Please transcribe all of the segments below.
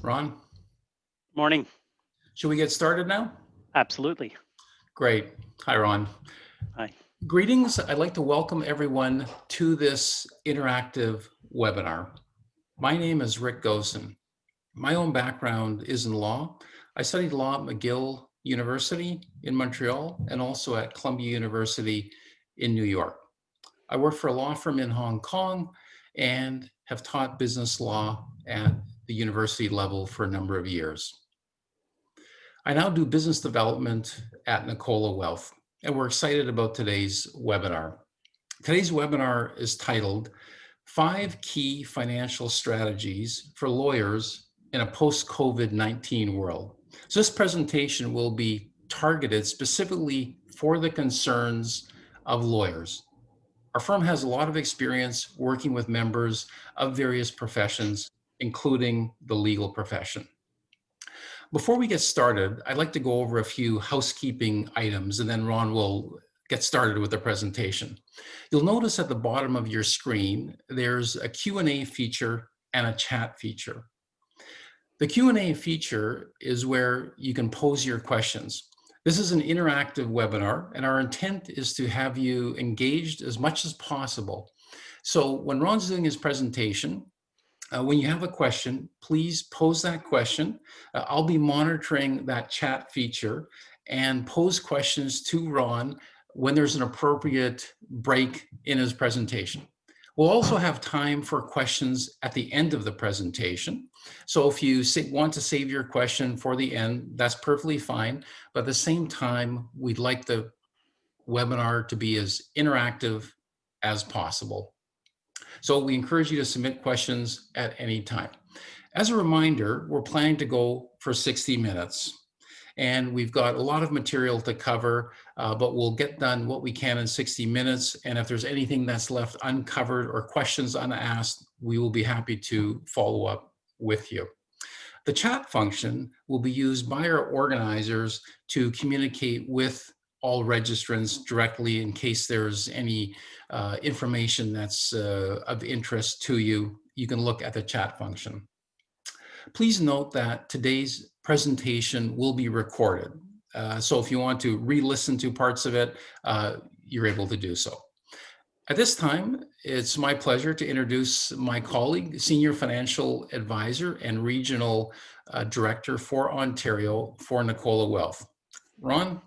Ron, Morning. should we get started now? Absolutely. Great. Hi, Ron. Hi. Greetings. I'd like to welcome everyone to this interactive webinar. My name is Rick Gosen. My own background is in law. I studied law at McGill University in Montreal and also at Columbia University in New York. I worked for a law firm in Hong Kong and have taught business law at the university level for a number of years. I now do business development at Nicolas Wealth, and we're excited about today's webinar. Today's webinar is titled 5 Key Financial Strategies for Lawyers in a Post-COVID-19 World. So this presentation will be targeted specifically for the concerns of lawyers. Our firm has a lot of experience working with members of various professions, including the legal profession. Before we get started, I'd like to go over a few housekeeping items, and then Ron will get started with the presentation. You'll notice at the bottom of your screen, there's a Q&A feature and a chat feature. The Q&A feature is where you can pose your questions. This is an interactive webinar, and our intent is to have you engaged as much as possible. So when Ron's doing his presentation, when you have a question, please pose that question. I'll be monitoring that chat feature and pose questions to Ron when there's an appropriate break in his presentation. We'll also have time for questions at the end of the presentation. So if you want to save your question for the end, that's perfectly fine. But at the same time, we'd like the webinar to be as interactive as possible. So we encourage you to submit questions at any time. As a reminder, we're planning to go for 60 minutes. And we've got a lot of material to cover, but we'll get done what we can in 60 minutes. And if there's anything that's left uncovered or questions unasked, we will be happy to follow up with you. The chat function will be used by our organizers to communicate with all registrants directly in case there's any information that's of interest to you. You can look at the chat function. Please note that today's presentation will be recorded. So if you want to re-listen to parts of it, you're able to do so. At this time, it's my pleasure to introduce my colleague, Senior Financial Advisor and Regional Director for Ontario for Nicolas Wealth. Ron?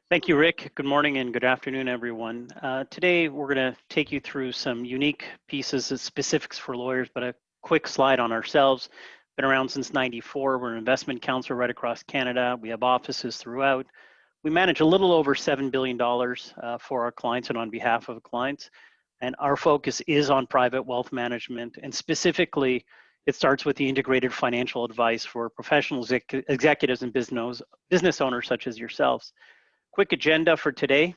Thank you, Rick. Good morning and good afternoon, everyone. Today, we're going to take you through some unique pieces of specifics for lawyers, but a quick slide on ourselves. Been around since '94. We're an investment counselor right across Canada. We have offices throughout. We manage a little over $7 billion for our clients and on behalf of clients. And our focus is on private wealth management. And specifically, it starts with the integrated financial advice for professionals, executives, and business owners such as yourselves. Quick agenda for today.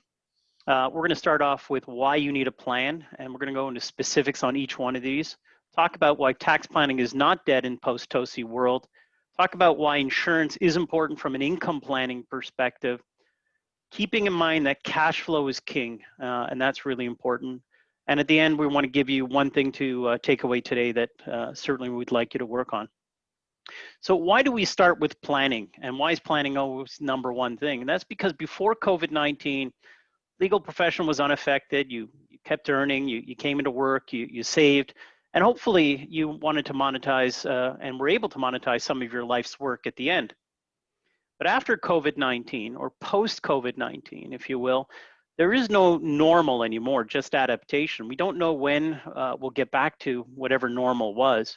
We're going to start off with why you need a plan, and we're going to go into specifics on each one of these. Talk about why tax planning is not dead in post-TOSI world. Talk about why insurance is important from an income planning perspective. Keeping in mind that cash flow is king, and that's really important. And at the end, we want to give you one thing to take away today that certainly we'd like you to work on. So why do we start with planning? And why is planning always number one thing? And that's because before COVID-19, legal profession was unaffected. You kept earning, you came into work, you saved, and hopefully you wanted to monetize and were able to monetize some of your life's work at the end. But after COVID-19 or post-COVID-19, if you will, there is no normal anymore, just adaptation. We don't know when we'll get back to whatever normal was.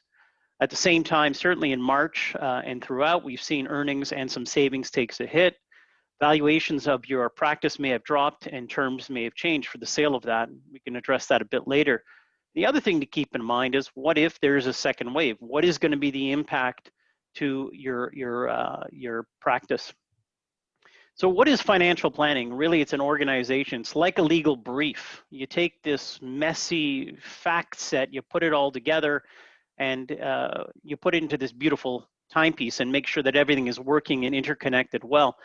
At the same time, certainly in March and throughout, we've seen earnings and some savings takes a hit. Valuations of your practice may have dropped and terms may have changed for the sale of that. We can address that a bit later. The other thing to keep in mind is what if there's a second wave? What is going to be the impact to your practice? So what is financial planning? Really, it's an organization. It's like a legal brief. You take this messy fact set, you put it all together, and you put it into this beautiful timepiece and make sure that everything is working and interconnected well.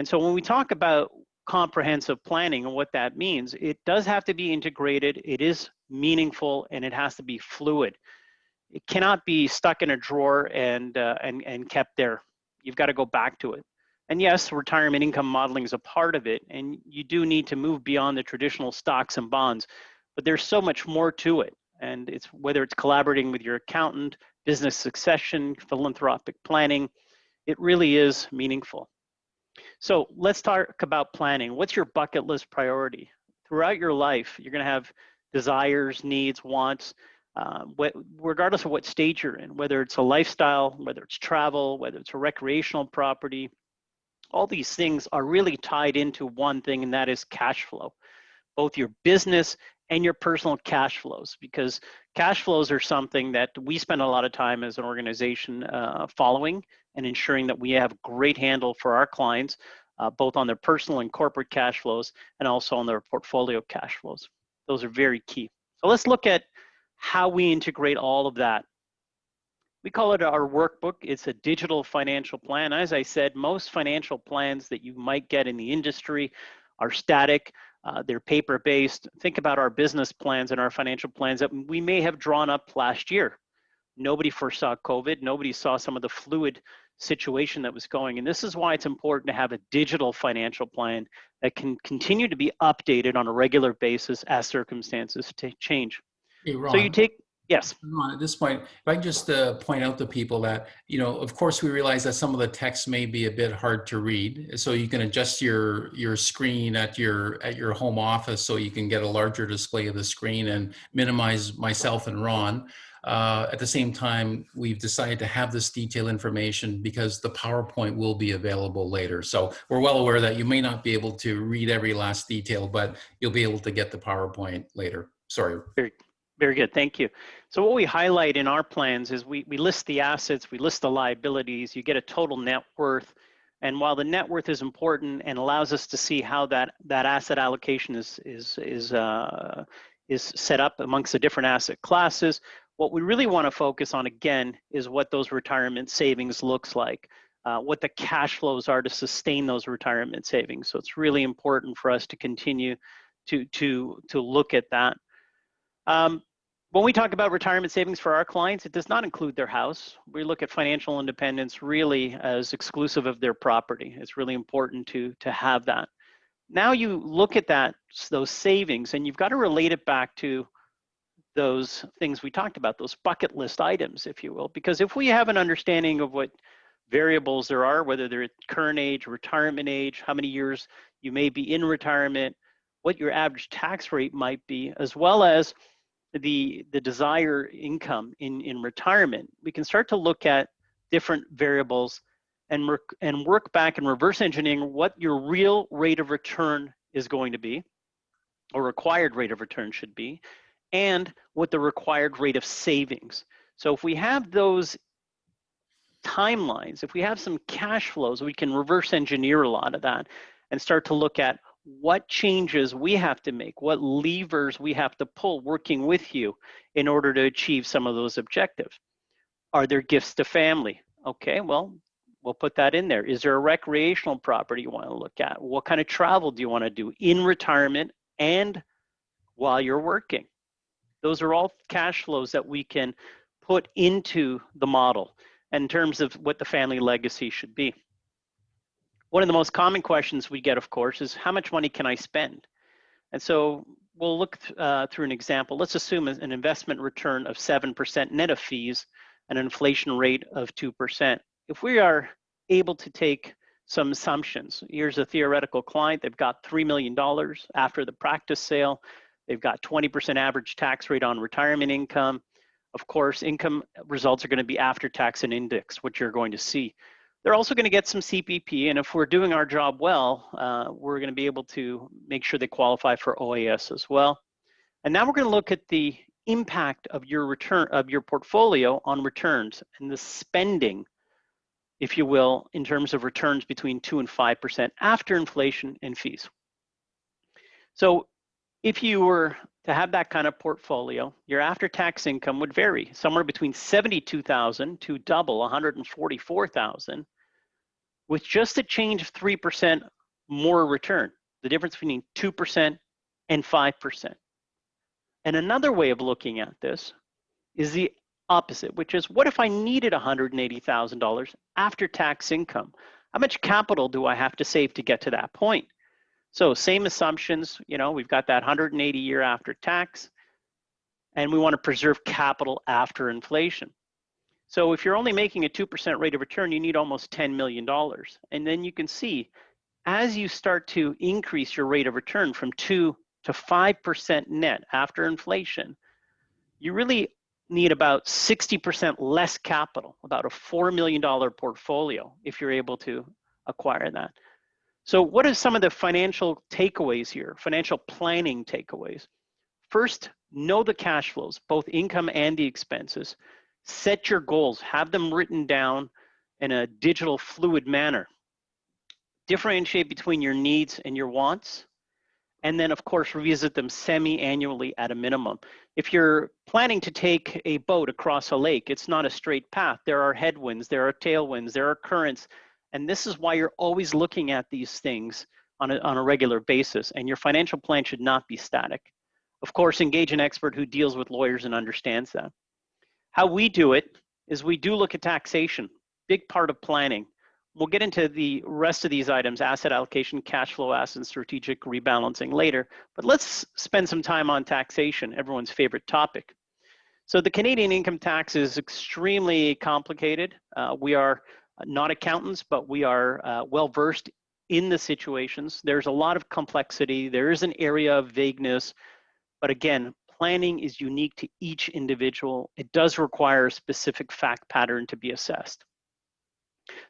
And so when we talk about comprehensive planning and what that means, it does have to be integrated, it is meaningful, and it has to be fluid. It cannot be stuck in a drawer and kept there. You've got to go back to it. And yes, retirement income modeling is a part of it, and you do need to move beyond the traditional stocks and bonds, but there's so much more to it. And it's whether it's collaborating with your accountant, business succession, philanthropic planning, it really is meaningful. So let's talk about planning. What's your bucket list priority? Throughout your life, you're going to have desires, needs, wants, regardless of what stage you're in, whether it's a lifestyle, whether it's travel, whether it's a recreational property. All these things are really tied into one thing, and that is cash flow, both your business and your personal cash flows, because cash flows are something that we spend a lot of time as an organization following and ensuring that we have great handle for our clients, both on their personal and corporate cash flows and also on their portfolio cash flows. Those are very key. So let's look at how we integrate all of that. We call it our workbook. It's a digital financial plan. As I said, most financial plans that you might get in the industry are static. They're paper-based. Think about our business plans and our financial plans that we may have drawn up last year. Nobody foresaw COVID. Nobody saw some of the fluid situation that was going. And this is why it's important to have a digital financial plan that can continue to be updated on a regular basis as circumstances change. Hey, So you Ron. take, yes. Ron, at this point, if I can just point out to people that, of course, we realize that some of the text may be a bit hard to read. So you can adjust your screen at your home office so you can get a larger display of the screen and minimize myself and Ron. At the same time, we've decided to have this detailed information because the PowerPoint will be available later. So we're well aware that you may not be able to read every last detail, but you'll be able to get the PowerPoint later. Sorry. Very good, thank you. So what we highlight in our plans is we list the assets, we list the liabilities, you get a total net worth. And while the net worth is important and allows us to see how that asset allocation is set up amongst the different asset classes, what we really want to focus on again is what those retirement savings looks like, what the cash flows are to sustain those retirement savings. So it's really important for us to continue to look at that. When we talk about retirement savings for our clients, it does not include their house. We look at financial independence really as exclusive of their property. It's really important to have that. Now you look at those savings, and you've got to relate it back to those things we talked about, those bucket list items, if you will, because if we have an understanding of what variables there are, whether they're at current age, retirement age, how many years you may be in retirement, what your average tax rate might be, as well as the desired income in retirement, we can start to look at different variables and work back and reverse engineering what your real rate of return is going to be, or required rate of return should be, and what the required rate of savings. So if we have those timelines, if we have some cash flows, we can reverse engineer a lot of that and start to look at what changes we have to make, what levers we have to pull working with you in order to achieve some of those objectives. Are there gifts to family? Okay, well, we'll put that in there. Is there a recreational property you want to look at? What kind of travel do you want to do in retirement and while you're working? Those are all cash flows that we can put into the model in terms of what the family legacy should be. One of the most common questions we get, of course, is how much money can I spend? And so we'll look through an example. Let's assume an investment return of 7% net of fees and an inflation rate of 2%. If we are able to take some assumptions, here's a theoretical client, they've got $3 million after the practice sale, they've got 20% average tax rate on retirement income. Of course, income results are going to be after tax and index, what you're going to see. They're also going to get some CPP, and if we're doing our job well, we're going to be able to make sure they qualify for OAS as well. And now we're going to look at the impact of your return of your portfolio on returns and the spending, if you will, in terms of returns between 2 and 5% after inflation and fees. So if you were to have that kind of portfolio, your after-tax income would vary somewhere between $72,000 to double $144,000, with just a change of 3% more return, the difference between 2% and 5%. And another way of looking at this is the opposite, which is what if I needed $180,000 after tax income? How much capital do I have to save to get to that point? So same assumptions, we've got that 180 year after tax, and we want to preserve capital after inflation. So if you're only making a 2% rate of return, you need almost $10 million. And then you can see, as you start to increase your rate of return from 2 to 5% net after inflation, you really need about 60% less capital, about a $4 million portfolio if you're able to acquire that. So what are some of the financial takeaways here, financial planning takeaways? First, know the cash flows, both income and the expenses. Set your goals, have them written down in a digital fluid manner. Differentiate between your needs and your wants. And then of course, revisit them semi-annually at a minimum. If you're planning to take a boat across a lake, it's not a straight path. There are headwinds, there are tailwinds, there are currents. And this is why you're always looking at these things on a regular basis. And your financial plan should not be static. Of course, engage an expert who deals with lawyers and understands that. How we do it is we do look at taxation, big part of planning. We'll get into the rest of these items, asset allocation, cash flow, asset, strategic rebalancing later, but let's spend some time on taxation, everyone's favorite topic. So the Canadian income tax is extremely complicated. We are not accountants, but we are well-versed in the situations. There's a lot of complexity. There is an area of vagueness, but again, planning is unique to each individual. It does require a specific fact pattern to be assessed.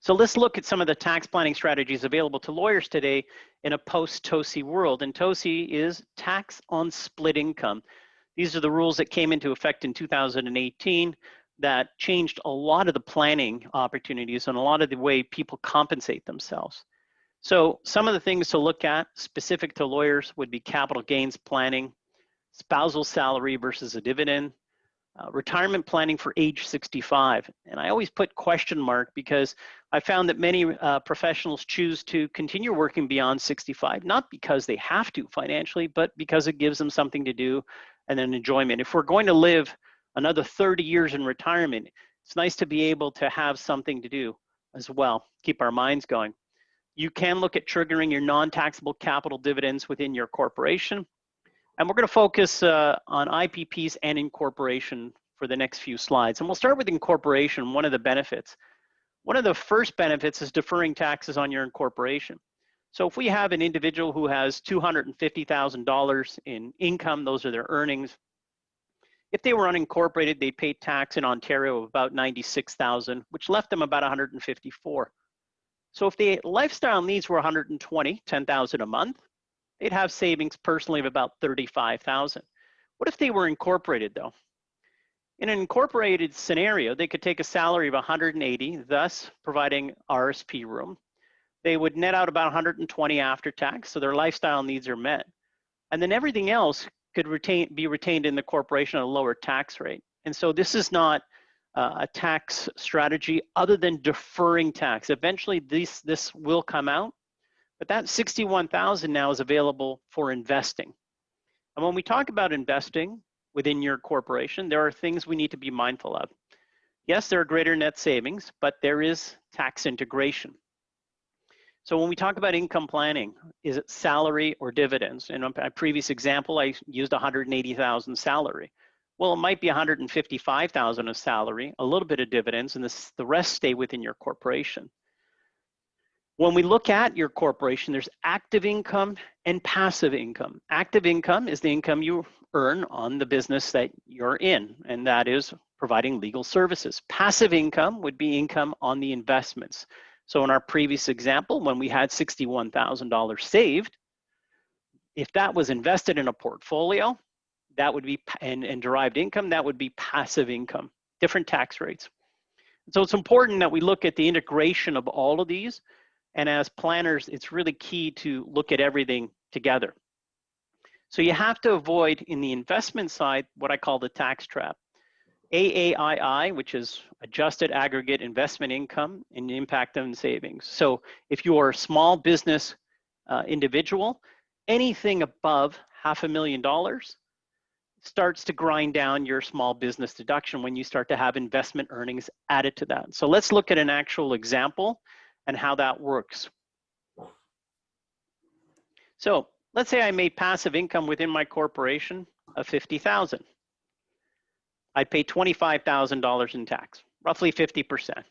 So let's look at some of the tax planning strategies available to lawyers today in a post-TOSI world. And TOSI is tax on split income. These are the rules that came into effect in 2018 that changed a lot of the planning opportunities and a lot of the way people compensate themselves. So some of the things to look at specific to lawyers would be capital gains planning, spousal salary versus a dividend, retirement planning for age 65. And I always put question mark because I found that many professionals choose to continue working beyond 65, not because they have to financially, but because it gives them something to do and an enjoyment. If we're going to live another 30 years in retirement, it's nice to be able to have something to do as well, keep our minds going. You can look at triggering your non-taxable capital dividends within your corporation. And we're going to focus on IPPs and incorporation for the next few slides. And we'll start with incorporation, one of the benefits. One of the first benefits is deferring taxes on your incorporation. So if we have an individual who has $250,000 in income, those are their earnings. If they were unincorporated, they paid tax in Ontario of about $96,000, which left them about $154,000. So if the lifestyle needs were $120,000, $10,000 a month, they'd have savings personally of about $35,000. What if they were incorporated though? In an incorporated scenario, they could take a salary of $180,000, thus providing RSP room. They would net out about $120,000 after tax, so their lifestyle needs are met. And then everything else could be retained in the corporation at a lower tax rate. And so this is not a tax strategy other than deferring tax. Eventually this will come out, but that $61,000 now is available for investing. And when we talk about investing within your corporation, there are things we need to be mindful of. Yes, there are greater net savings, but there is tax integration. So when we talk about income planning, is it salary or dividends? In a previous example, I used $180,000 salary. Well, it might be $155,000 of salary, a little bit of dividends, and the rest stay within your corporation. When we look at your corporation, there's active income and passive income. Active income is the income you earn on the business that you're in, and that is providing legal services. Passive income would be income on the investments. So in our previous example, when we had $61,000 saved, if that was invested in a portfolio, that would be, and derived income, that would be passive income, different tax rates. So it's important that we look at the integration of all of these. And as planners, it's really key to look at everything together. So you have to avoid, in the investment side, what I call the tax trap. AAII, which is adjusted aggregate investment income and impact on savings. So if you are a small business individual, anything above $500,000, starts to grind down your small business deduction when you start to have investment earnings added to that. So let's look at an actual example and how that works. So let's say I made passive income within my corporation of $50,000. I pay $25,000 in tax, roughly 50%.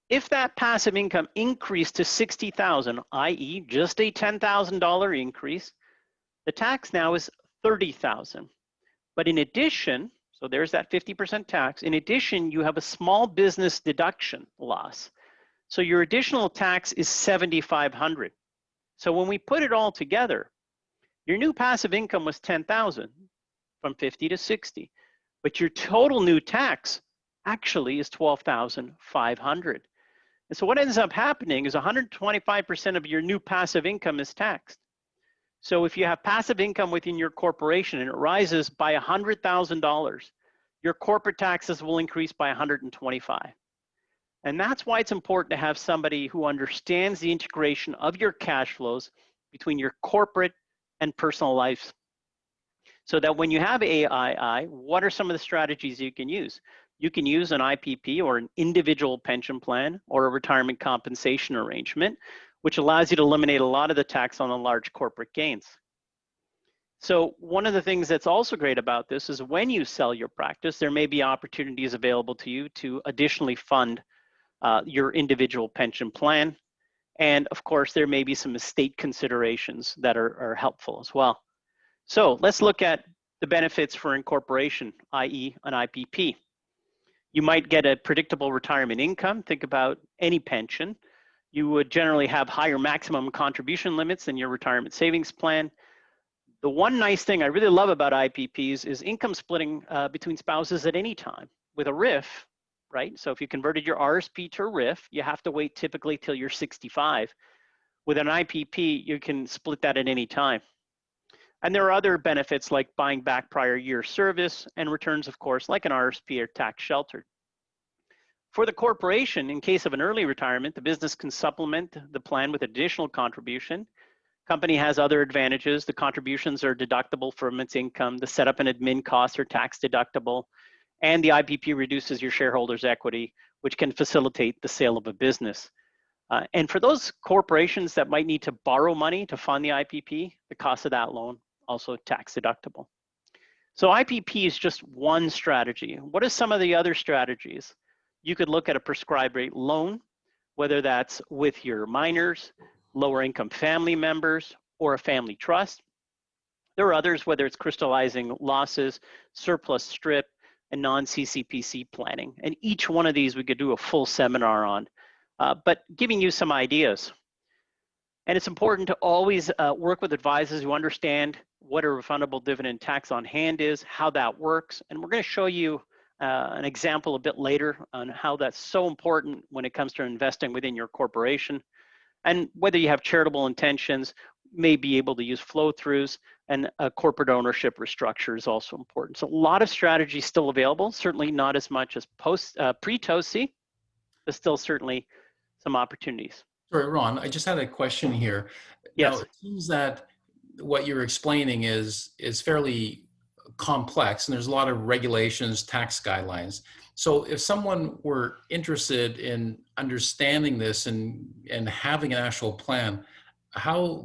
If that passive income increased to $60,000, i.e. just a $10,000 increase, the tax now is $30,000. But in addition, so there's that 50% tax. In addition, you have a small business deduction loss. So your additional tax is $7,500. So when we put it all together, your new passive income was $10,000 from 50 to 60, but your total new tax actually is $12,500. And so what ends up happening is 125% of your new passive income is taxed. So if you have passive income within your corporation and it rises by $100,000, your corporate taxes will increase by 125. And that's why it's important to have somebody who understands the integration of your cash flows between your corporate and personal lives. So that when you have AII, what are some of the strategies you can use? You can use an IPP or an individual pension plan or a retirement compensation arrangement, which allows you to eliminate a lot of the tax on the large corporate gains. So one of the things that's also great about this is when you sell your practice, there may be opportunities available to you to additionally fund your individual pension plan. And of course, there may be some estate considerations that are helpful as well. So let's look at the benefits for incorporation, i.e. an IPP. You might get a predictable retirement income. Think about any pension. You would generally have higher maximum contribution limits than your retirement savings plan. The one nice thing I really love about IPPs is income splitting between spouses at any time. With a RIF, right? So if you converted your RSP to a RIF, you have to wait typically till you're 65. With an IPP, you can split that at any time. And there are other benefits like buying back prior year service, and returns, of course, like an RSP, are tax sheltered. For the corporation, in case of an early retirement, the business can supplement the plan with additional contribution. Company has other advantages. The contributions are deductible from its income. The setup and admin costs are tax deductible. And the IPP reduces your shareholders' equity, which can facilitate the sale of a business. And for those corporations that might need to borrow money to fund the IPP, the cost of that loan also tax deductible. So IPP is just one strategy. What are some of the other strategies? You could look at a prescribed rate loan, whether that's with your minors, lower income family members, or a family trust. There are others, whether it's crystallizing losses, surplus strip, and non-CCPC planning. And each one of these we could do a full seminar on, but giving you some ideas. And it's important to always work with advisors who understand what a refundable dividend tax on hand is, how that works. And we're going to show you an example a bit later on how that's so important when it comes to investing within your corporation. And whether you have charitable intentions, may be able to use flow-throughs, and a corporate ownership restructure is also important. So a lot of strategies still available, certainly not as much as pre-TOSI, but still certainly some opportunities. Sorry, Ron, I just had a question here. Now, Yes. it seems that what you're explaining is fairly complex, and there's a lot of regulations, tax guidelines. So if someone were interested in understanding this and having an actual plan, how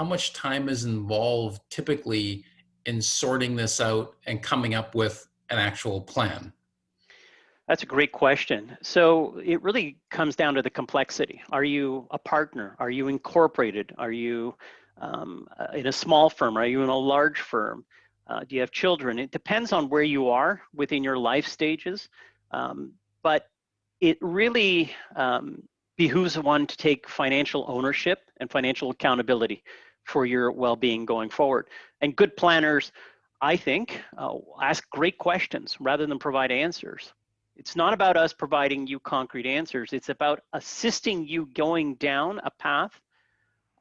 much time is involved typically in sorting this out and coming up with an actual plan? That's a great question. So it really comes down to the complexity. Are you a partner? Are you incorporated? Are you in a small firm? Are you in a large firm? Do you have children? It depends on where you are within your life stages. But it really behooves one to take financial ownership and financial accountability for your well-being going forward. And good planners, I think, ask great questions rather than provide answers. It's not about us providing you concrete answers. It's about assisting you going down a path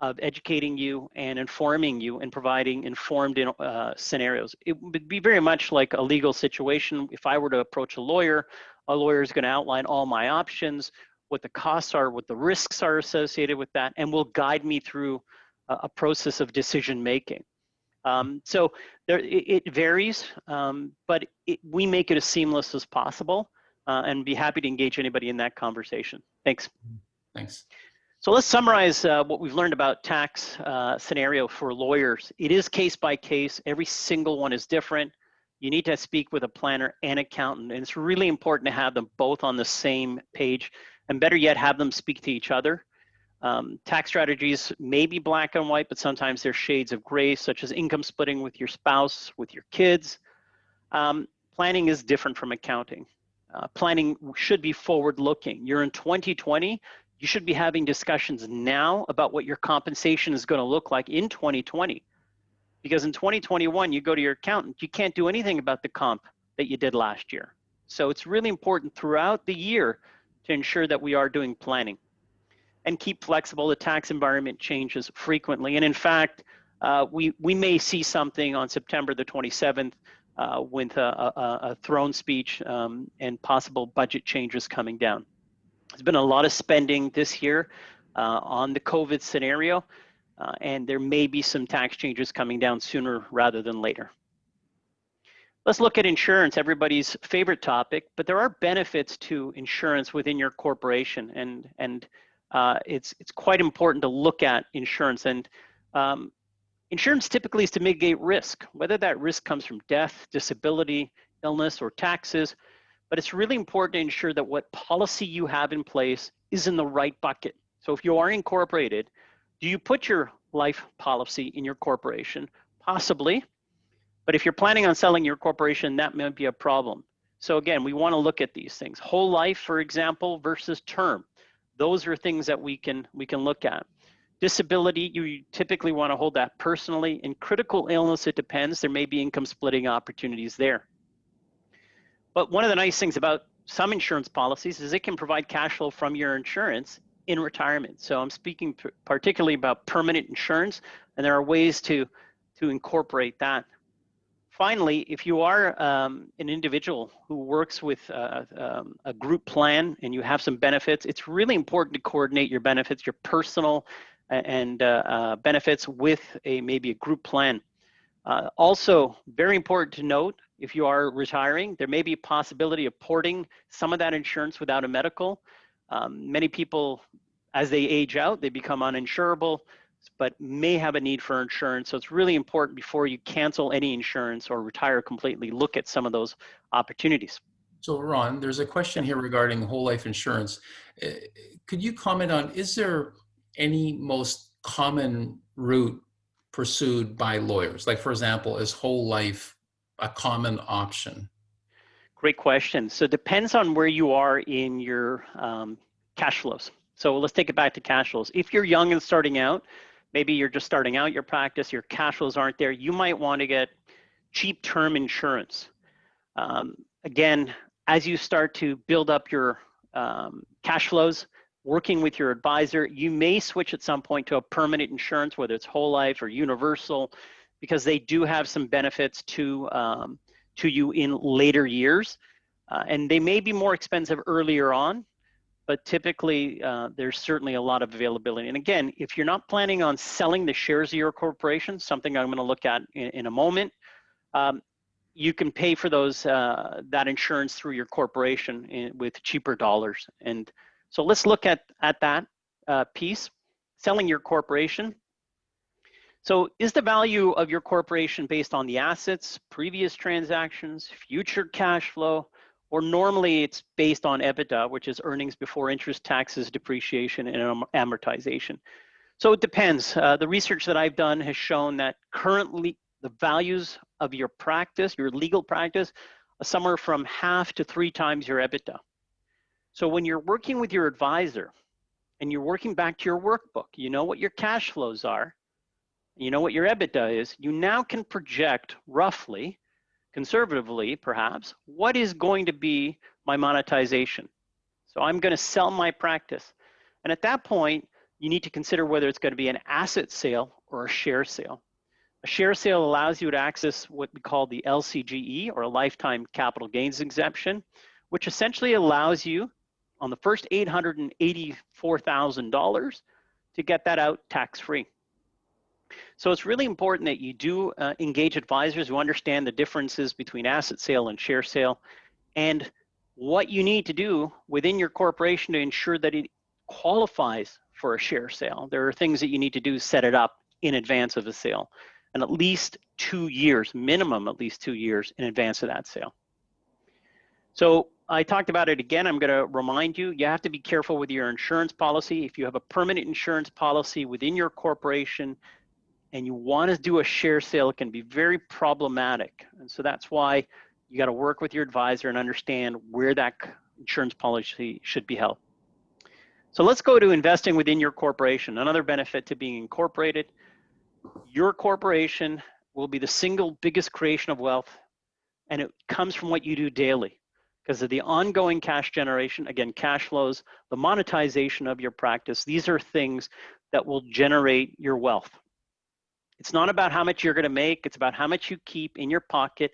of educating you and informing you and providing informed scenarios. It would be very much like a legal situation. If I were to approach a lawyer is going to outline all my options, what the costs are, what the risks are associated with that, and will guide me through a process of decision making. So it varies, but we make it as seamless as possible, and be happy to engage anybody in that conversation. Thanks. Thanks. So let's summarize what we've learned about tax scenario for lawyers. It is case by case. Every single one is different. You need to speak with a planner and accountant, and it's really important to have them both on the same page, and better yet, have them speak to each other. Tax strategies may be black and white, but sometimes there's shades of gray, such as income splitting with your spouse, with your kids. Planning is different from accounting. Planning should be forward-looking. You're in 2020, you should be having discussions now about what your compensation is going to look like in 2020. Because in 2021, you go to your accountant, you can't do anything about the comp that you did last year. So it's really important throughout the year to ensure that we are doing planning. And keep flexible. The tax environment changes frequently. And in fact, we may see something on September the 27th with a throne speech and possible budget changes coming down. There's been a lot of spending this year on the COVID scenario, and there may be some tax changes coming down sooner rather than later. Let's look at insurance, everybody's favorite topic, but there are benefits to insurance within your corporation, and it's quite important to look at insurance. And insurance typically is to mitigate risk, whether that risk comes from death, disability, illness, or taxes. But it's really important to ensure that what policy you have in place is in the right bucket. So if you are incorporated, do you put your life policy in your corporation? Possibly. But if you're planning on selling your corporation, that may be a problem. So again, we want to look at these things. Whole life, for example, versus term. Those are things that we can look at. Disability, you typically want to hold that personally. In critical illness, it depends. There may be income splitting opportunities there. But one of the nice things about some insurance policies is it can provide cash flow from your insurance in retirement. So I'm speaking particularly about permanent insurance, and there are ways to incorporate that. Finally, if you are an individual who works with a group plan and you have some benefits, it's really important to coordinate your benefits, your personal and benefits with maybe a group plan. Also, very important to note, if you are retiring, there may be a possibility of porting some of that insurance without a medical. Many people, as they age out, they become uninsurable, but may have a need for insurance. So it's really important before you cancel any insurance or retire completely, look at some of those opportunities. So Ron, there's a question here regarding whole life insurance. Could you comment on, is there any most common route pursued by lawyers? Like, for example, is whole life a common option? Great question. So it depends on where you are in your cash flows. So let's take it back to cash flows. If you're young and starting out, maybe you're just starting out your practice, your cash flows aren't there, you might want to get cheap term insurance. Again, as you start to build up your cash flows, working with your advisor, you may switch at some point to a permanent insurance, whether it's whole life or universal, because they do have some benefits to you in later years. And they may be more expensive earlier on, but typically there's certainly a lot of availability. And again, if you're not planning on selling the shares of your corporation, something I'm going to look at in a moment, you can pay for those that insurance through your corporation with cheaper dollars. And so let's look at that piece, selling your corporation. So is the value of your corporation based on the assets, previous transactions, future cash flow, or normally it's based on EBITDA, which is earnings before interest, taxes, depreciation, and amortization. So it depends. The research that I've done has shown that currently the values of your practice, your legal practice, are somewhere from 1/2 to 3 times your EBITDA. So when you're working with your advisor and you're working back to your workbook, you know what your cash flows are, you know what your EBITDA is, you now can project roughly, conservatively perhaps, what is going to be my monetization. So I'm going to sell my practice. And at that point, you need to consider whether it's going to be an asset sale or a share sale. A share sale allows you to access what we call the LCGE, or a lifetime capital gains exemption, which essentially allows you on the first $884,000 to get that out tax-free. So it's really important that you do engage advisors who understand the differences between asset sale and share sale, and what you need to do within your corporation to ensure that it qualifies for a share sale. There are things that you need to do to set it up in advance of a sale, and at least 2 years, minimum at least 2 years in advance of that sale. So I talked about it again. I'm going to remind you, you have to be careful with your insurance policy. If you have a permanent insurance policy within your corporation and you want to do a share sale, it can be very problematic. And so that's why you got to work with your advisor and understand where that insurance policy should be held. So let's go to investing within your corporation. Another benefit to being incorporated, your corporation will be the single biggest creation of wealth, and it comes from what you do daily because of the ongoing cash generation, again, cash flows, the monetization of your practice. These are things that will generate your wealth. It's not about how much you're going to make, it's about how much you keep in your pocket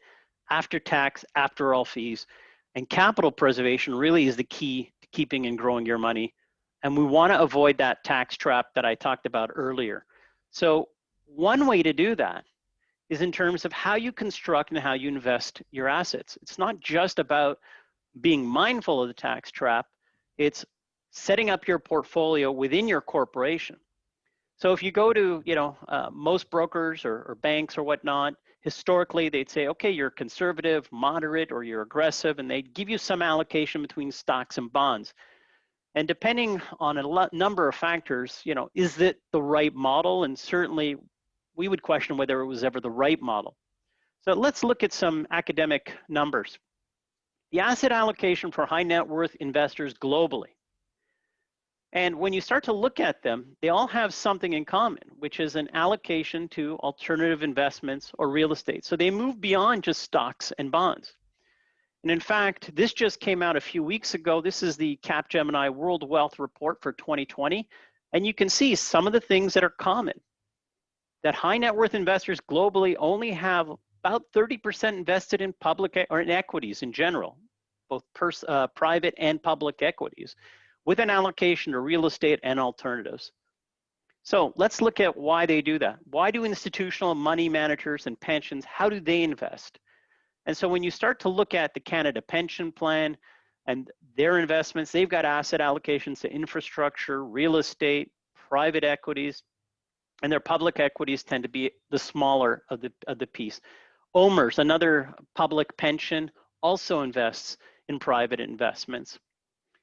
after tax, after all fees. And capital preservation really is the key to keeping and growing your money. And we want to avoid that tax trap that I talked about earlier. So one way to do that is in terms of how you construct and how you invest your assets. It's not just about being mindful of the tax trap, it's setting up your portfolio within your corporation. So if you go to, most brokers or banks or whatnot, historically they'd say, okay, you're conservative, moderate, or you're aggressive, and they'd give you some allocation between stocks and bonds. And depending on a number of factors, is it the right model? And certainly we would question whether it was ever the right model. So let's look at some academic numbers. The asset allocation for high net worth investors globally. And when you start to look at them, they all have something in common, which is an allocation to alternative investments or real estate. So they move beyond just stocks and bonds. And in fact, this just came out a few weeks ago. This is the Capgemini World Wealth Report for 2020. And you can see some of the things that are common. That high net worth investors globally only have about 30% invested in public or in equities in general, both private and public equities, with an allocation to real estate and alternatives. So let's look at why they do that. Why do institutional money managers and pensions, how do they invest? And so when you start to look at the Canada Pension Plan and their investments, they've got asset allocations to infrastructure, real estate, private equities, and their public equities tend to be the smaller of the piece. OMERS, another public pension, also invests in private investments.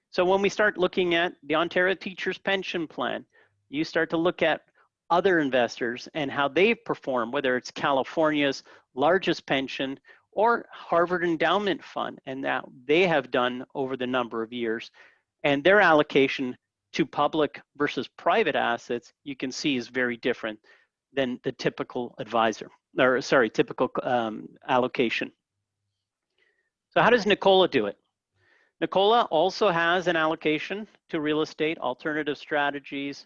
So when we start looking at the Ontario Teachers Pension Plan, you start to look at other investors and how they've performed, whether it's California's largest pension or Harvard Endowment Fund, and that they have done over the number of years. And their allocation to public versus private assets, you can see is very different than the typical typical allocation. So how does Nicola do it? Nicola also has an allocation to real estate, alternative strategies,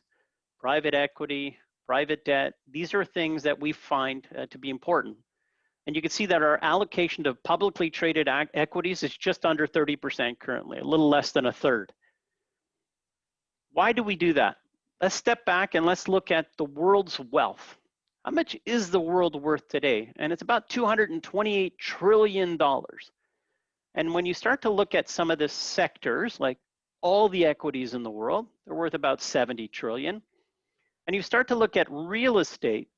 private equity, private debt. These are things that we find to be important. And you can see that our allocation to publicly traded equities is just under 30% currently, a little less than a third. Why do we do that? Let's step back and let's look at the world's wealth. How much is the world worth today? And it's about $228 trillion. And when you start to look at some of the sectors, like all the equities in the world, they're worth about 70 trillion. And you start to look at real estate.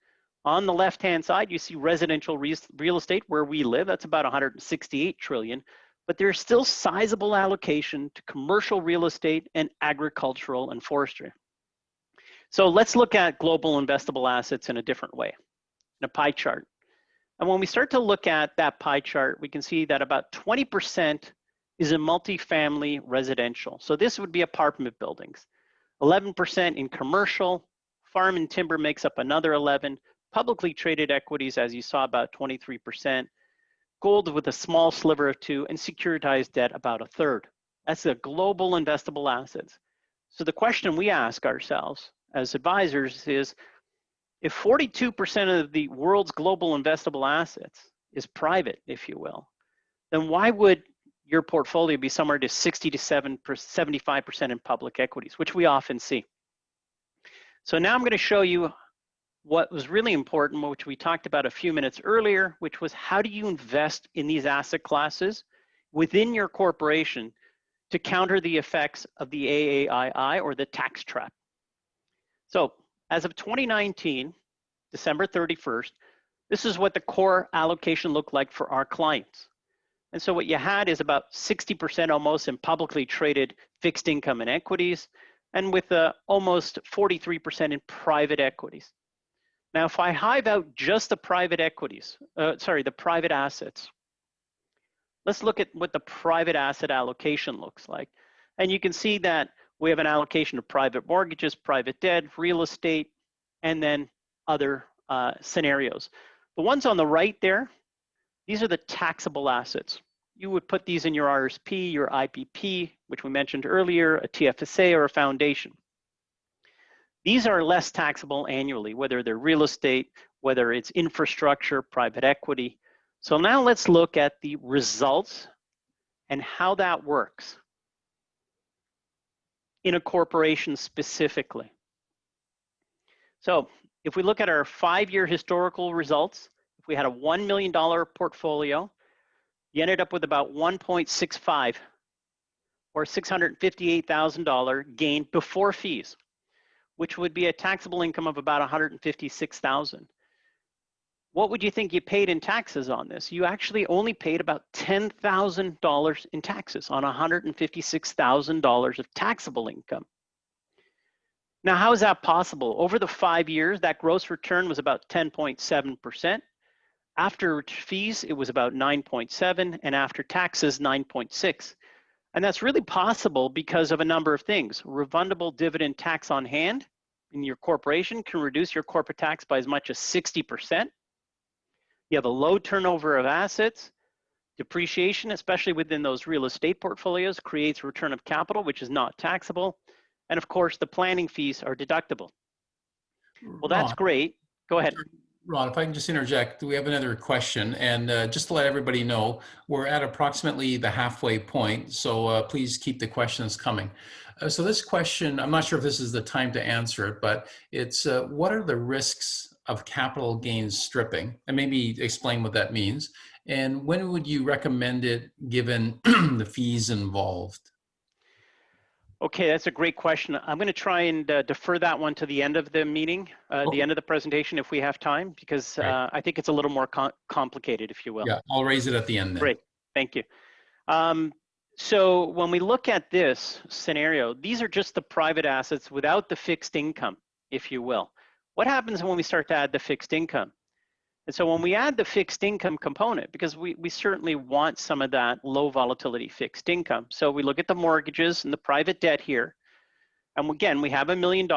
On the left-hand side, you see residential real estate where we live. That's about 168 trillion. But there's still sizable allocation to commercial real estate and agricultural and forestry. So let's look at global investable assets in a different way, in a pie chart. And when we start to look at that pie chart, we can see that about 20% is in multifamily residential. So this would be apartment buildings. 11% in commercial, farm and timber makes up another 11, publicly traded equities, as you saw, about 23%, gold with a small sliver of 2, and securitized debt about a third. That's the global investable assets. So the question we ask ourselves as advisors is, if 42% of the world's global investable assets is private, if you will, then why would your portfolio be somewhere to 60 to 75% in public equities, which we often see? So now I'm going to show you what was really important, which we talked about a few minutes earlier, which was how do you invest in these asset classes within your corporation to counter the effects of the AAII or the tax trap. So as of 2019, December 31st, this is what the core allocation looked like for our clients. And so what you had is about 60% almost in publicly traded fixed income and equities, and with almost 43% in private equities. Now, if I hive out just the private equities, the private assets, let's look at what the private asset allocation looks like. And you can see that we have an allocation of private mortgages, private debt, real estate, and then other scenarios. The ones on the right there, these are the taxable assets. You would put these in your RSP, your IPP, which we mentioned earlier, a TFSA, or a foundation. These are less taxable annually, whether they're real estate, whether it's infrastructure, private equity. So now let's look at the results and how that works in a corporation specifically. So if we look at our 5-year historical results, if we had a $1 million portfolio, you ended up with about 1.65 or $658,000 gain before fees, which would be a taxable income of about $156,000. What would you think you paid in taxes on this? You actually only paid about $10,000 in taxes on $156,000 of taxable income. Now, how is that possible? Over the 5 years, that gross return was about 10.7%. After fees, it was about 9.7, and after taxes, 9.6. And that's really possible because of a number of things. Refundable dividend tax on hand in your corporation can reduce your corporate tax by as much as 60%. You have a low turnover of assets. Depreciation, especially within those real estate portfolios, creates return of capital, which is not taxable. And of course, the planning fees are deductible. Well, that's great. Go ahead. Ron, if I can just interject, we have another question. And just to let everybody know, we're at approximately the halfway point. So please keep the questions coming. So this question, I'm not sure if this is the time to answer it, but it's what are the risks of capital gains stripping? And maybe explain what that means. And when would you recommend it given the fees involved? Okay, that's a great question. I'm going to try and defer that one to the end of the meeting, the end of the presentation if we have time, because I think it's a little more complicated, if you will. Yeah, I'll raise it at the end then. Great, thank you. So when we look at this scenario, these are just the private assets without the fixed income, if you will. What happens when we start to add the fixed income? And so when we add the fixed income component, because we certainly want some of that low volatility fixed income. So we look at the mortgages and the private debt here. And again, we have $1 million.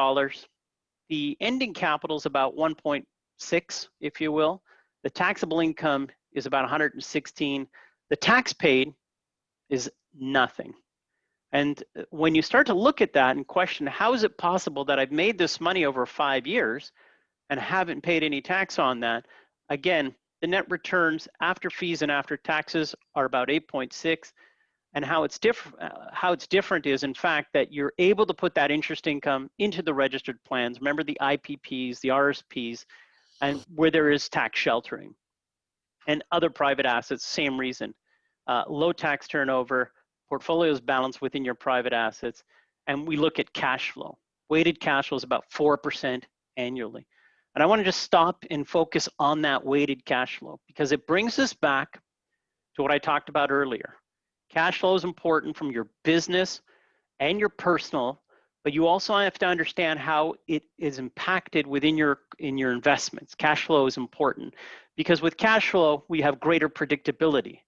The ending capital is about 1.6, if you will. The taxable income is about 116. The tax paid is nothing. And when you start to look at that and question, how is it possible that I've made this money over 5 years and haven't paid any tax on that? Again, the net returns after fees and after taxes are about 8.6. And how it's different is, in fact, that you're able to put that interest income into the registered plans. Remember the IPPs, the RSPs, and where there is tax sheltering. And other private assets, same reason. Low tax turnover, portfolios balanced within your private assets. And we look at cash flow. Weighted cash flow is about 4% annually. And I want to just stop and focus on that weighted cash flow because it brings us back to what I talked about earlier. Cash flow is important from your business and your personal, but you also have to understand how it is impacted within your investments. Cash flow is important because with cash flow, we have greater predictability.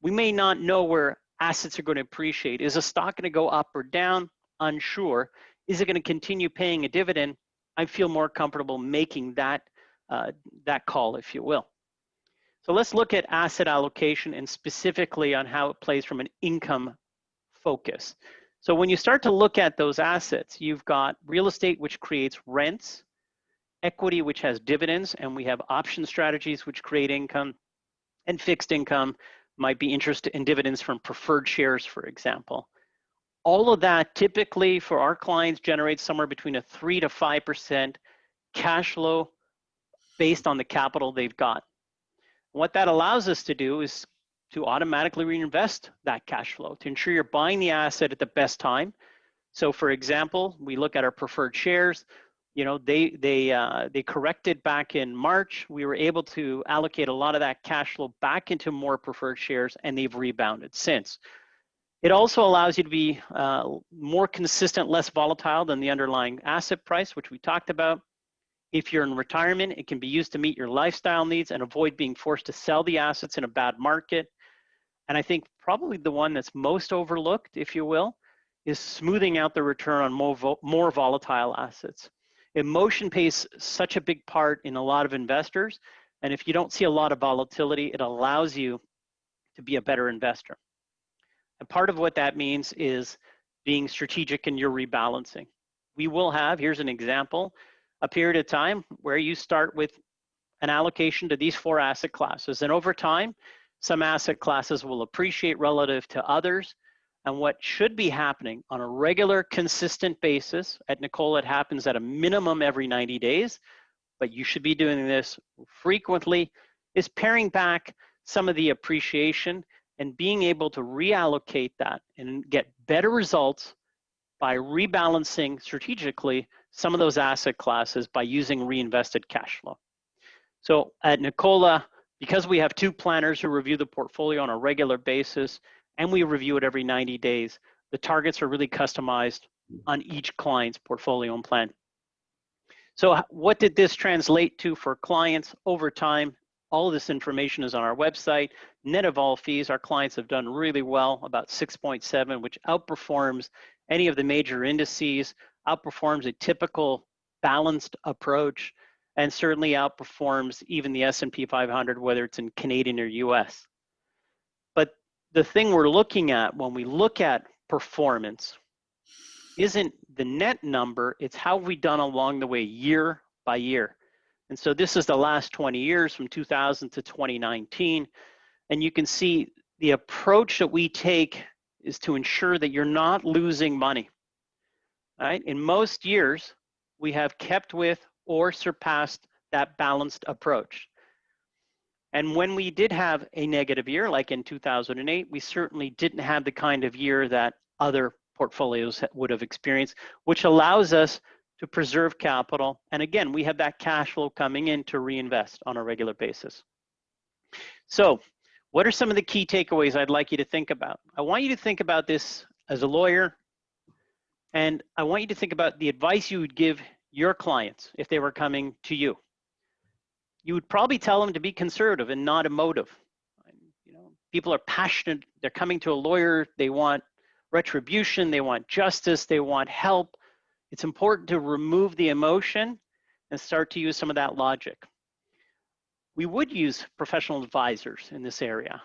We may not know where assets are going to appreciate. Is a stock going to go up or down? Unsure. Is it going to continue paying a dividend? I feel more comfortable making that call, if you will. So let's look at asset allocation and specifically on how it plays from an income focus. So when you start to look at those assets, you've got real estate, which creates rents, equity, which has dividends, and we have option strategies, which create income, and fixed income might be interest and dividends from preferred shares, for example. All of that typically for our clients generates somewhere between a 3 to 5% cash flow based on the capital they've got. What that allows us to do is to automatically reinvest that cash flow to ensure you're buying the asset at the best time. So for example, we look at our preferred shares. You know, they corrected back in March. We were able to allocate a lot of that cash flow back into more preferred shares, and they've rebounded since. It also allows you to be more consistent, less volatile than the underlying asset price, which we talked about. If you're in retirement, it can be used to meet your lifestyle needs and avoid being forced to sell the assets in a bad market. And I think probably the one that's most overlooked, if you will, is smoothing out the return on more volatile assets. Emotion plays such a big part in a lot of investors. And if you don't see a lot of volatility, it allows you to be a better investor. And part of what that means is being strategic in your rebalancing. We will have, here's an example, a period of time where you start with an allocation to these 4 asset classes. And over time, some asset classes will appreciate relative to others. And what should be happening on a regular, consistent basis, at Nicola, it happens at a minimum every 90 days, but you should be doing this frequently, is paring back some of the appreciation and being able to reallocate that and get better results by rebalancing strategically some of those asset classes by using reinvested cash flow. So at Nicola, because we have 2 planners who review the portfolio on a regular basis, and we review it every 90 days, the targets are really customized on each client's portfolio and plan. So what did this translate to for clients over time? All of this information is on our website. Net of all fees, our clients have done really well, about 6.7, which outperforms any of the major indices, outperforms a typical balanced approach, and certainly outperforms even the S&P 500, whether it's in Canadian or US. But the thing we're looking at when we look at performance isn't the net number, it's how we've done along the way year by year. And so this is the last 20 years from 2000 to 2019. And you can see the approach that we take is to ensure that you're not losing money. Right? In most years, we have kept with or surpassed that balanced approach. And when we did have a negative year, like in 2008, we certainly didn't have the kind of year that other portfolios would have experienced, which allows us to preserve capital. And again, we have that cash flow coming in to reinvest on a regular basis. So what are some of the key takeaways I'd like you to think about? I want you to think about this as a lawyer, and I want you to think about the advice you would give your clients if they were coming to you. You would probably tell them to be conservative and not emotive. You know, people are passionate, they're coming to a lawyer, they want retribution, they want justice, they want help. It's important to remove the emotion and start to use some of that logic. We would use professional advisors in this area.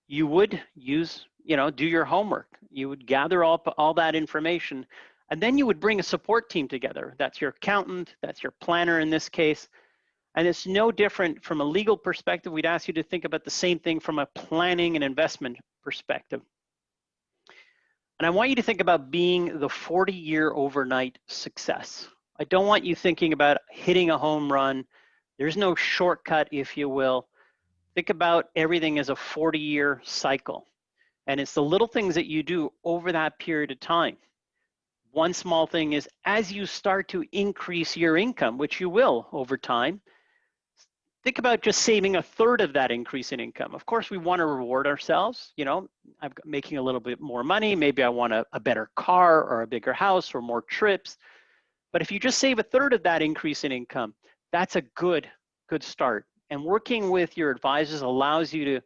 You would use, do your homework. You would gather all that information, and then you would bring a support team together. That's your accountant, that's your planner in this case. And it's no different from a legal perspective. We'd ask you to think about the same thing from a planning and investment perspective. And I want you to think about being the 40-year overnight success. I don't want you thinking about hitting a home run. There's no shortcut, if you will. Think about everything as a 40-year cycle. And it's the little things that you do over that period of time. One small thing is, as you start to increase your income, which you will over time, think about just saving 1/3 of that increase in income. Of course, we want to reward ourselves. I'm making a little bit more money. Maybe I want a better car or a bigger house or more trips. But if you just save 1/3 of that increase in income, that's a good start. And working with your advisors allows you to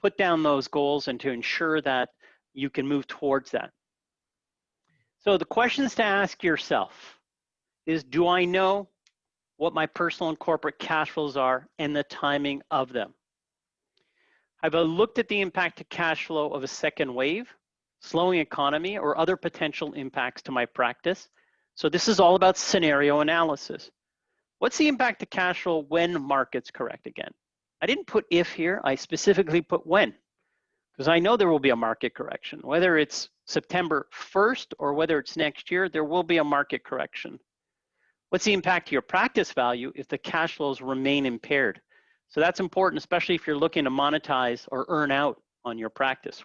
put down those goals and to ensure that you can move towards that. So the questions to ask yourself is, do I know what my personal and corporate cash flows are and the timing of them? Have I looked at the impact to cash flow of a second wave, slowing economy, or other potential impacts to my practice? So this is all about scenario analysis. What's the impact to cash flow when markets correct again? I didn't put if here, I specifically put when, because I know there will be a market correction. Whether it's September 1st or whether it's next year, there will be a market correction. What's the impact to your practice value if the cash flows remain impaired? So that's important, especially if you're looking to monetize or earn out on your practice.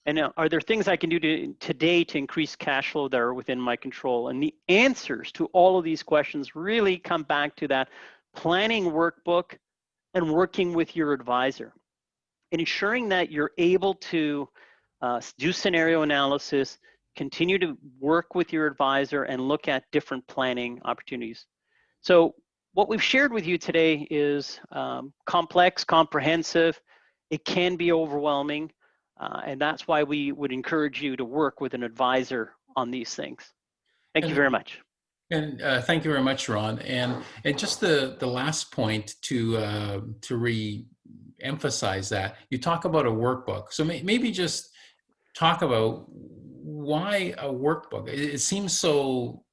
And now, are there things I can do today to increase cash flow that are within my control? And the answers to all of these questions really come back to that planning workbook and working with your advisor, and ensuring that you're able to do scenario analysis, continue to work with your advisor, and look at different planning opportunities. So what we've shared with you today is complex, comprehensive. It can be overwhelming, and that's why we would encourage you to work with an advisor on these things. Thank you very much. And thank you very much, Ron. And just the last point to re-emphasize that, you talk about a workbook. So maybe just talk about why a workbook. It seems so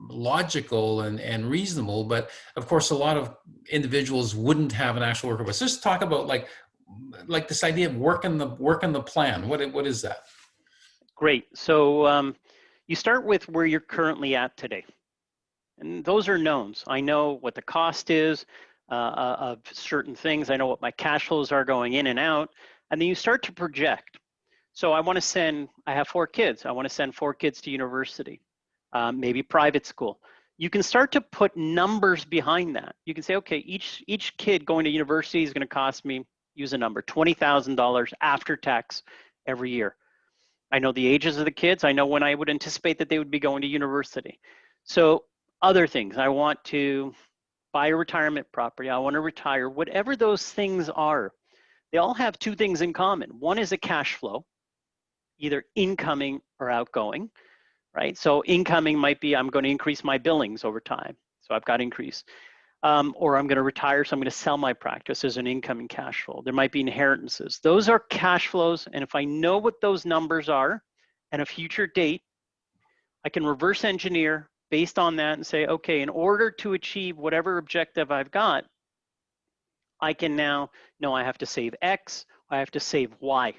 logical and reasonable, but of course a lot of individuals wouldn't have an actual workbook. So just talk about like this idea of working the plan. What is that? Great. So you start with where you're currently at today. And those are knowns. I know what the cost is of certain things. I know what my cash flows are going in and out. And then you start to project. So I have 4 kids. I want to send 4 kids to university, maybe private school. You can start to put numbers behind that. You can say, okay, each kid going to university is going to cost me, use a number, $20,000 after tax every year. I know the ages of the kids. I know when I would anticipate that they would be going to university. So other things, I want to buy a retirement property. I want to retire. Whatever those things are, they all have 2 things in common. One is a cash flow, either incoming or outgoing, right? So incoming might be I'm going to increase my billings over time. So I've got increase. Or I'm going to retire, so I'm going to sell my practice as an incoming cash flow. There might be inheritances. Those are cash flows, and if I know what those numbers are and a future date, I can reverse engineer based on that and say, okay, in order to achieve whatever objective I've got, I can now know I have to save X, I have to save Y.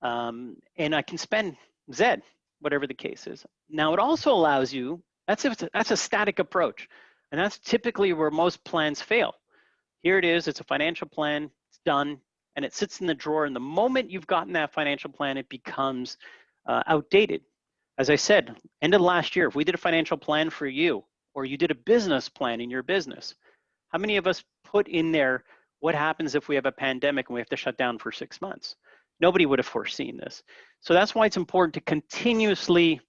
And I can spend Z, whatever the case is. Now, it also allows you, that's a static approach. And that's typically where most plans fail. Here it is, it's a financial plan, it's done, and it sits in the drawer. And the moment you've gotten that financial plan, it becomes outdated. As I said, end of last year, if we did a financial plan for you, or you did a business plan in your business, how many of us put in there, what happens if we have a pandemic and we have to shut down for 6 months? Nobody would have foreseen this. So that's why it's important to continuously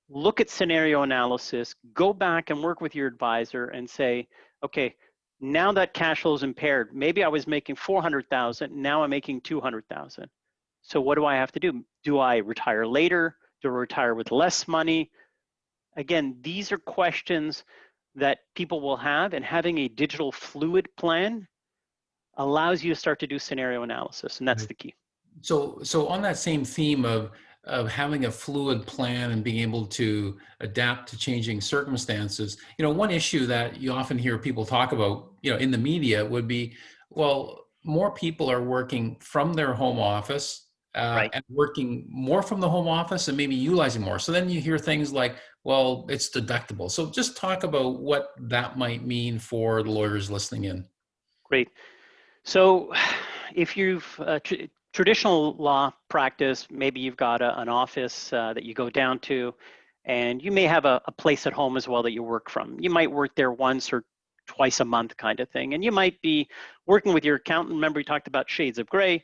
look at scenario analysis, go back and work with your advisor and say, okay, now that cash flow is impaired, maybe I was making 400,000, now I'm making 200,000. So what do I have to do? Do I retire later? Do I retire with less money? Again, these are questions that people will have, and having a digital fluid plan allows you to start to do scenario analysis, and that's the key. So on that same theme of having a fluid plan and being able to adapt to changing circumstances, one issue that you often hear people talk about, in the media would be, well, more people are working from their home office Right. and working more from the home office and maybe utilizing more. So then you hear things like, well, it's deductible. So just talk about what that might mean for the lawyers listening in. Great. So if you've traditional law practice, maybe you've got an office that you go down to, and you may have a place at home as well that you work from. You might work there once or twice a month kind of thing. And you might be working with your accountant. Remember, we talked about shades of gray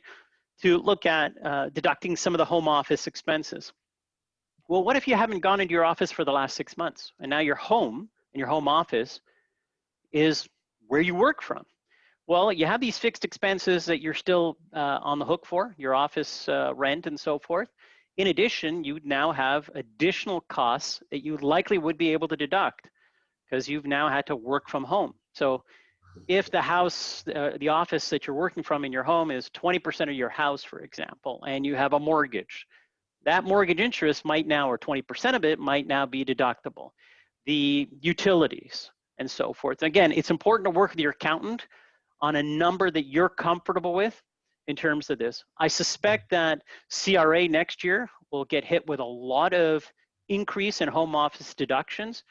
to look at deducting some of the home office expenses. Well, what if you haven't gone into your office for the last 6 months, and now your home and your home office is where you work from? Well, you have these fixed expenses that you're still on the hook for, your office rent and so forth. In addition, you now have additional costs that you likely would be able to deduct because you've now had to work from home. So if the house, the office that you're working from in your home is 20% of your house, for example, and you have a mortgage, that mortgage interest might now, or 20% of it might now be deductible. The utilities and so forth. Again, it's important to work with your accountant on a number that you're comfortable with in terms of this. I suspect that CRA next year will get hit with a lot of increase in home office deductions.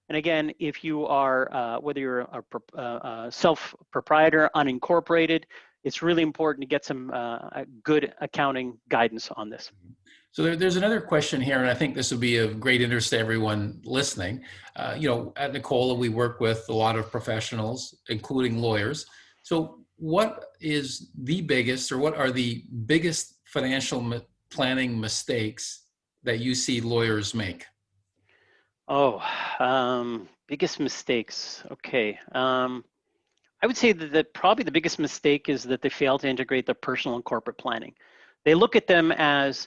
And again, if you are, whether you're a self-proprietor, unincorporated, it's really important to get some good accounting guidance on this. So there's another question here, and I think this will be of great interest to everyone listening. At Nicola, we work with a lot of professionals, including lawyers. So what is the biggest, or what are the biggest financial planning mistakes that you see lawyers make? Oh, biggest mistakes. Okay. I would say that probably the biggest mistake is that they fail to integrate their personal and corporate planning. They look at them as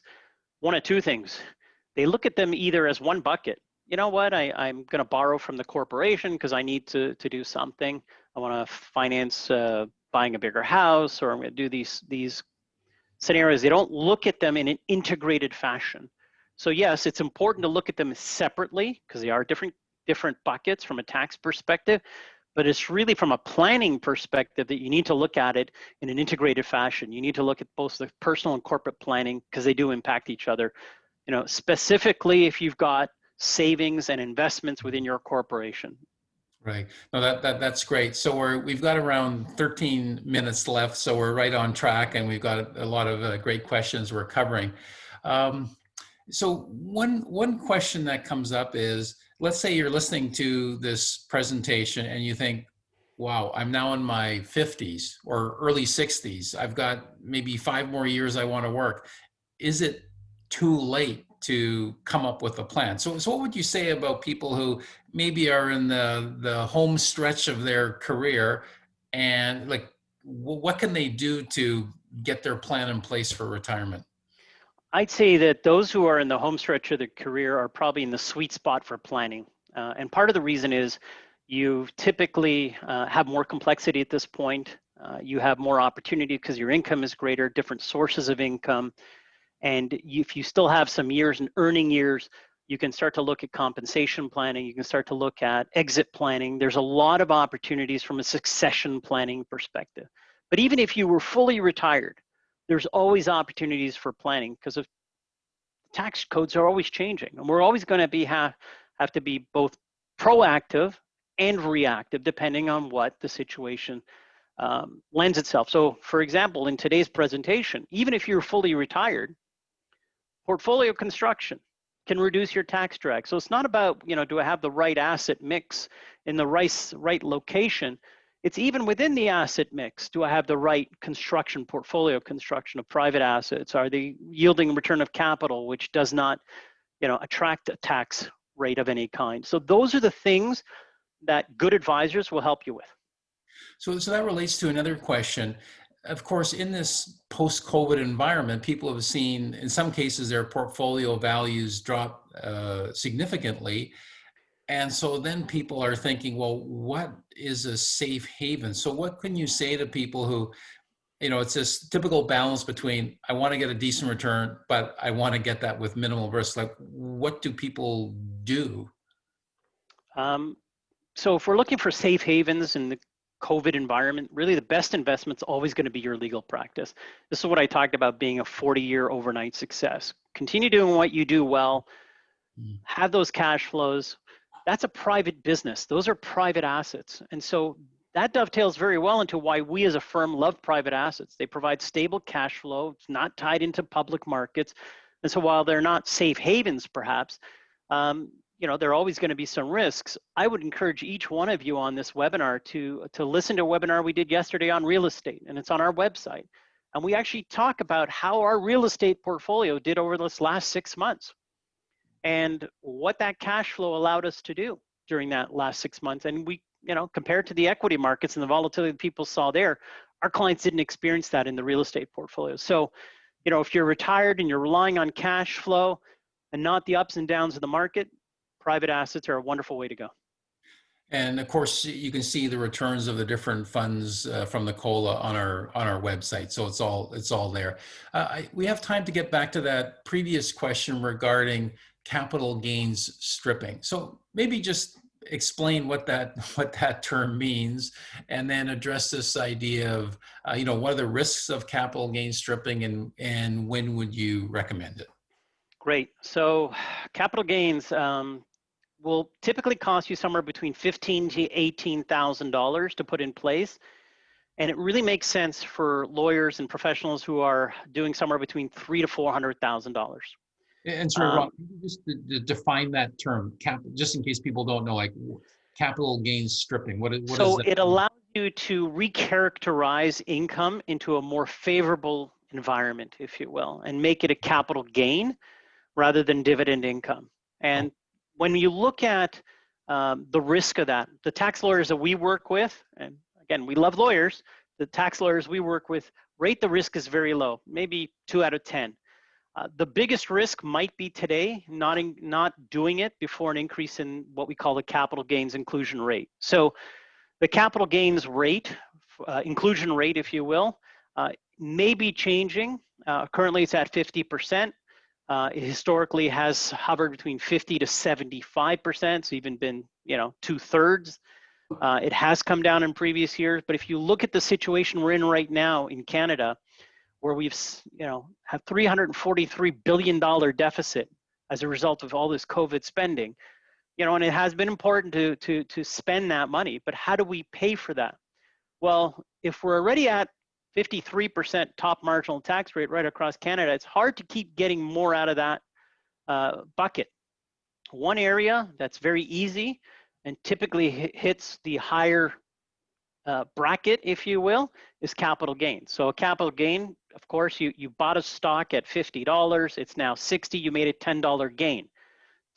one of two things. They look at them either as one bucket. You know what? I'm going to borrow from the corporation because I need to do something. I want to finance buying a bigger house, or I'm going to do these scenarios. They don't look at them in an integrated fashion. So yes, it's important to look at them separately because they are different buckets from a tax perspective, but it's really from a planning perspective that you need to look at it in an integrated fashion. You need to look at both the personal and corporate planning because they do impact each other. Specifically if you've got savings and investments within your corporation. Right. No, that's great. So we've got around 13 minutes left, so we're right on track, and we've got a lot of great questions we're covering. So one question that comes up is, let's say you're listening to this presentation and you think, wow, I'm now in my 50s or early 60s. I've got maybe 5 more years I want to work. Is it too late to come up with a plan? So what would you say about people who maybe are in the home stretch of their career, and like, what can they do to get their plan in place for retirement? I'd say that those who are in the home stretch of their career are probably in the sweet spot for planning. And part of the reason is you typically have more complexity at this point. You have more opportunity because your income is greater, different sources of income. And if you still have some years and earning years, you can start to look at compensation planning. You can start to look at exit planning. There's a lot of opportunities from a succession planning perspective. But even if you were fully retired, there's always opportunities for planning because of tax codes are always changing, and we're always going to have to be both proactive and reactive depending on what the situation lends itself. So for example, in today's presentation, even if you're fully retired, portfolio construction can reduce your tax drag. So it's not about, do I have the right asset mix in the right location? It's even within the asset mix. Do I have the right construction, portfolio construction of private assets? Are they yielding a return of capital, which does not, attract a tax rate of any kind? So those are the things that good advisors will help you with. So that relates to another question. Of course, in this post-COVID environment, people have seen, in some cases, their portfolio values drop significantly. And so then people are thinking, well, what is a safe haven? So what can you say to people who, it's this typical balance between, I want to get a decent return, but I want to get that with minimal risk. Like, what do people do? So if we're looking for safe havens in the COVID environment, really the best investment's always going to be your legal practice. This is what I talked about being a 40-year overnight success. Continue doing what you do well, have those cash flows. That's a private business. Those are private assets. And so that dovetails very well into why we as a firm love private assets. They provide stable cash flow. It's not tied into public markets. And so while they're not safe havens, perhaps, there are always going to be some risks. I would encourage each one of you on this webinar to listen to a webinar we did yesterday on real estate, and it's on our website. And we actually talk about how our real estate portfolio did over this last 6 months and what that cash flow allowed us to do during that last 6 months. And we, compared to the equity markets and the volatility that people saw there, our clients didn't experience that in the real estate portfolio. So, if you're retired and you're relying on cash flow and not the ups and downs of the market, private assets are a wonderful way to go. And of course, you can see the returns of the different funds from the COLA on our website. So it's all there. We have time to get back to that previous question regarding capital gains stripping. So maybe just explain what that term means, and then address this idea of what are the risks of capital gains stripping, and when would you recommend it? Great. So capital gains. will typically cost you somewhere between $15,000 to $18,000 to put in place. And it really makes sense for lawyers and professionals who are doing somewhere between $300,000 to $400,000. And sorry, Ron, can you just define that term, just in case people don't know, like capital gains stripping. What is So that? it allows you to recharacterize income into a more favorable environment, if you will, and make it a capital gain rather than dividend income. And when you look at the risk of that, the tax lawyers that we work with, and again, we love lawyers, the tax lawyers we work with rate the risk is very low, maybe 2 out of 10. The biggest risk might be today not doing it before an increase in what we call the capital gains inclusion rate. So the capital gains rate, inclusion rate, if you will, may be changing. Currently, it's at 50%. It historically has hovered between 50 to 75%. It's even been, 2/3. It has come down in previous years, but if you look at the situation we're in right now in Canada, where we've, have $343 billion deficit as a result of all this COVID spending, and it has been important to spend that money, but how do we pay for that? Well, if we're already at 53% top marginal tax rate right across Canada, it's hard to keep getting more out of that bucket. One area that's very easy and typically hits the higher bracket, if you will, is capital gain. So a capital gain, of course, you bought a stock at $50, it's now $60, you made a $10 gain.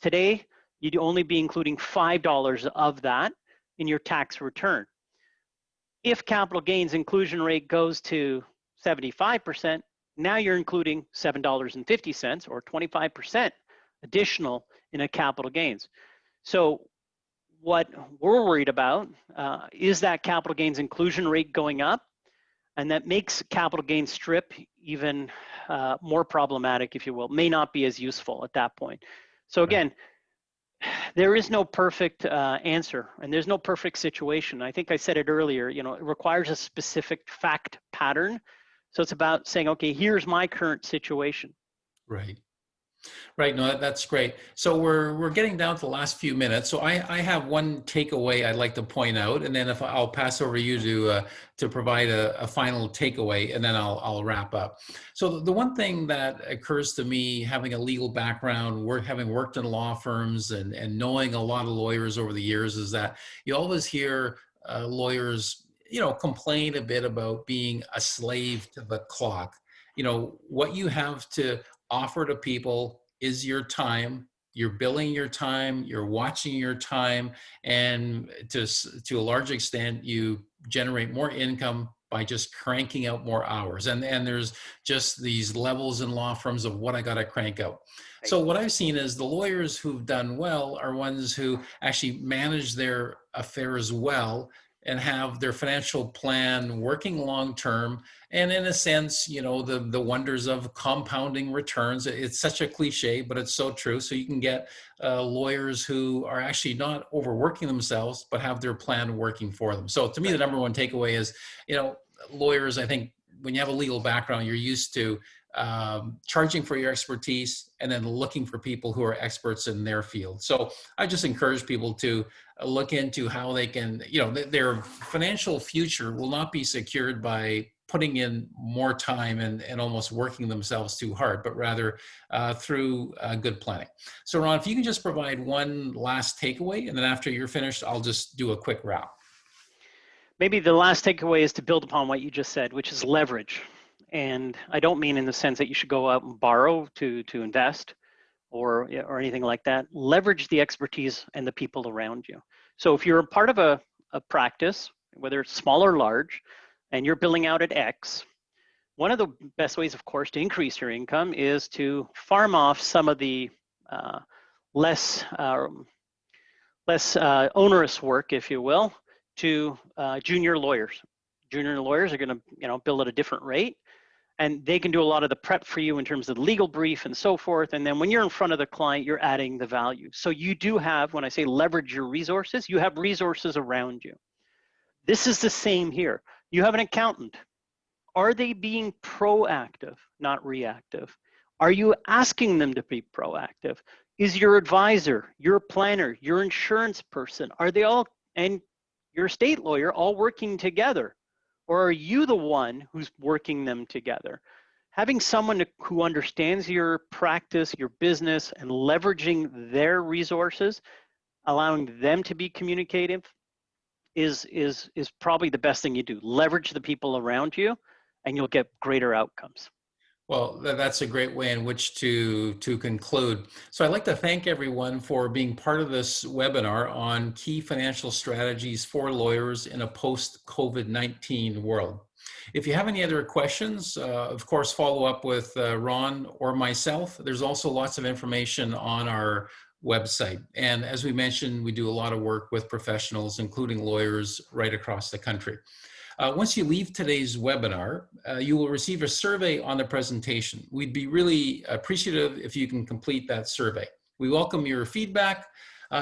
Today, you'd only be including $5 of that in your tax return. If capital gains inclusion rate goes to 75%, now you're including $7.50 or 25% additional in a capital gains. So what we're worried about is that capital gains inclusion rate going up, and that makes capital gains strip even more problematic, if you will, may not be as useful at that point. So again, there is no perfect answer, and there's no perfect situation. I think I said it earlier, it requires a specific fact pattern. So it's about saying, okay, here's my current situation. Right. Right. No, that's great. So we're getting down to the last few minutes. So I have one takeaway I'd like to point out, and then if I'll pass over to you to provide a final takeaway, and then I'll wrap up. So the one thing that occurs to me, having a legal background, having worked in law firms and knowing a lot of lawyers over the years, is that you always hear lawyers, complain a bit about being a slave to the clock. What you have to offer to people is your time. You're billing your time, you're watching your time, and to a large extent, you generate more income by just cranking out more hours. And there's just these levels in law firms of what I got to crank out. So what I've seen is the lawyers who've done well are ones who actually manage their affairs well and have their financial plan working long-term. And in a sense, the wonders of compounding returns. It's such a cliche, but it's so true. So you can get lawyers who are actually not overworking themselves, but have their plan working for them. So to me, the number one takeaway is, lawyers, I think when you have a legal background, you're used to charging for your expertise and then looking for people who are experts in their field. So I just encourage people to look into how they can, their financial future will not be secured by putting in more time and almost working themselves too hard, but rather through good planning. So Ron, if you can just provide one last takeaway, and then after you're finished, I'll just do a quick wrap. Maybe the last takeaway is to build upon what you just said, which is leverage. And I don't mean in the sense that you should go out and borrow to invest or anything like that. Leverage the expertise and the people around you. So if you're a part of a practice, whether it's small or large, and you're billing out at X, one of the best ways, of course, to increase your income is to farm off some of the less onerous work, if you will, to junior lawyers. Junior lawyers are going to bill at a different rate, and they can do a lot of the prep for you in terms of the legal brief and so forth. And then when you're in front of the client, you're adding the value. So you do have, when I say leverage your resources, you have resources around you. This is the same here. You have an accountant. Are they being proactive, not reactive? Are you asking them to be proactive? Is your advisor, your planner, your insurance person, are they all, and your estate lawyer, all working together? Or are you the one who's working them together? Having someone who understands your practice, your business, and leveraging their resources, allowing them to be communicative, is probably the best thing you do. Leverage the people around you, and you'll get greater outcomes. Well, that's a great way in which to conclude. So I'd like to thank everyone for being part of this webinar on key financial strategies for lawyers in a post-COVID-19 world. If you have any other questions, of course, follow up with Ron or myself. There's also lots of information on our website. And as we mentioned, we do a lot of work with professionals, including lawyers right across the country. Once you leave today's webinar, you will receive a survey on the presentation. We'd be really appreciative if you can complete that survey. We welcome your feedback.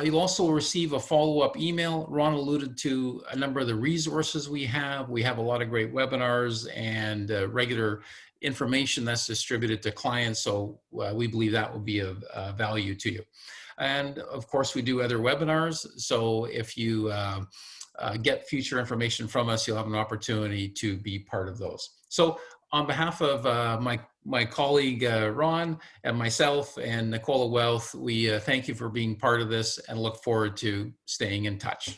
You'll also receive a follow-up email. Ron alluded to a number of the resources we have. We have a lot of great webinars and regular information that's distributed to clients, so we believe that will be of value to you. And of course, we do other webinars, so if you get future information from us, you'll have an opportunity to be part of those. So on behalf of my colleague Ron and myself and Nicola Wealth, we thank you for being part of this and look forward to staying in touch.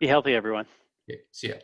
Be healthy, everyone. Okay, see ya.